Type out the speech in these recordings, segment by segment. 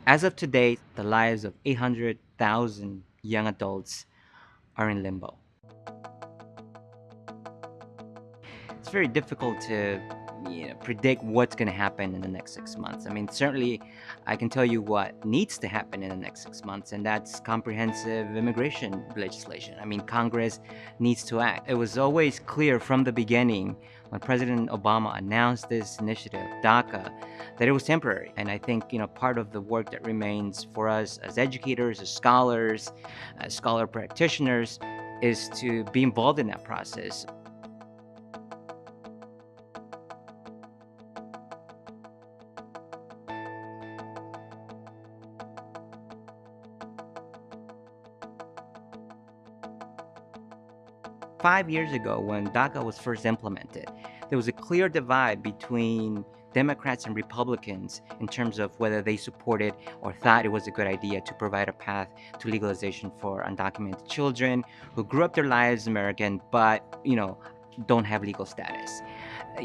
As of today, the lives of 800,000 young adults are in limbo. It's very difficult to predict what's going to happen in the next 6 months. I mean, certainly I can tell you what needs to happen in the next 6 months, and that's comprehensive immigration legislation. I mean, Congress needs to act. It was always clear from the beginning when President Obama announced this initiative, DACA, that it was temporary. And I think, part of the work that remains for us as educators, as scholars, as scholar practitioners, is to be involved in that process. 5 years ago, when DACA was first implemented, there was a clear divide between Democrats and Republicans in terms of whether they supported or thought it was a good idea to provide a path to legalization for undocumented children who grew up their lives American but, don't have legal status.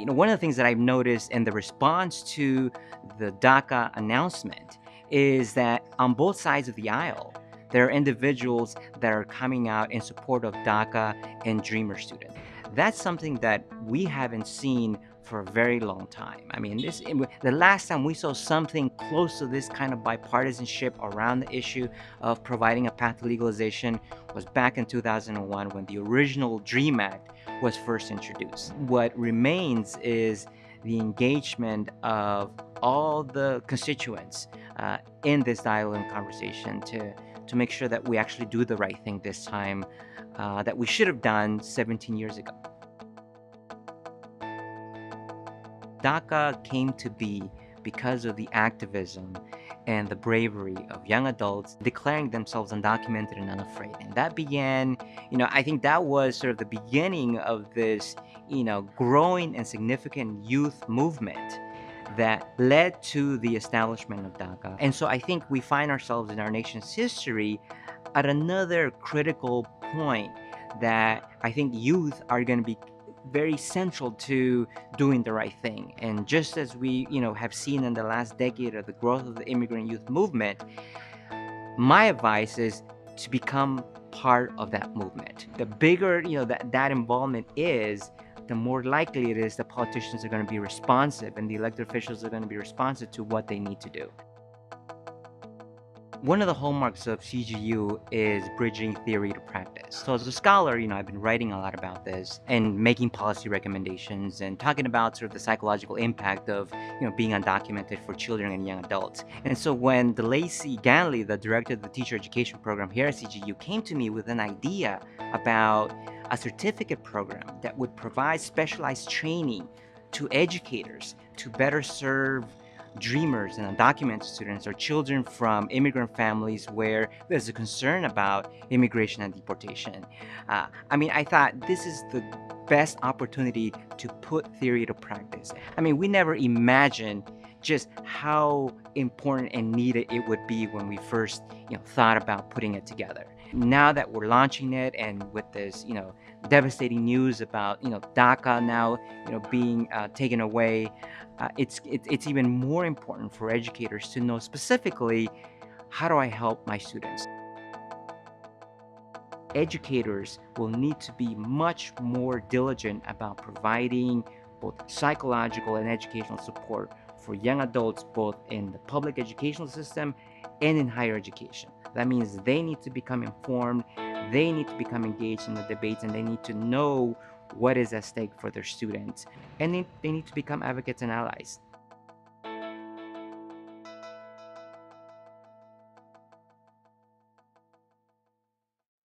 One of the things that I've noticed in the response to the DACA announcement is that on both sides of the aisle, there are individuals that are coming out in support of DACA and Dreamer students. That's something that we haven't seen for a very long time. I mean, the last time we saw something close to this kind of bipartisanship around the issue of providing a path to legalization was back in 2001 when the original DREAM Act was first introduced. What remains is the engagement of all the constituents in this dialogue and conversation to make sure that we actually do the right thing this time that we should have done 17 years ago. DACA came to be because of the activism and the bravery of young adults declaring themselves undocumented and unafraid. And that began, I think that was sort of the beginning of this, growing and significant youth movement that led to the establishment of DACA. And so I think we find ourselves in our nation's history at another critical point that I think youth are going to be very central to doing the right thing. And just as we, have seen in the last decade of the growth of the immigrant youth movement, my advice is to become part of that movement. The bigger, that involvement is, the more likely it is that politicians are going to be responsive and the elected officials are going to be responsive to what they need to do. One of the hallmarks of CGU is bridging theory to practice. So as a scholar, I've been writing a lot about this and making policy recommendations and talking about sort of the psychological impact of, being undocumented for children and young adults. And so when DeLacy Ganley, the director of the teacher education program here at CGU, came to me with an idea about a certificate program that would provide specialized training to educators to better serve dreamers and undocumented students or children from immigrant families where there's a concern about immigration and deportation. I thought this is the best opportunity to put theory to practice. We never imagined just how important and needed it would be when we first, thought about putting it together. Now that we're launching it, and with this, devastating news about, DACA now, being taken away, it's even more important for educators to know specifically, how do I help my students? Educators will need to be much more diligent about providing both psychological and educational support for young adults, both in the public educational system and in higher education. That means they need to become informed, they need to become engaged in the debates, and they need to know what is at stake for their students. And they need to become advocates and allies.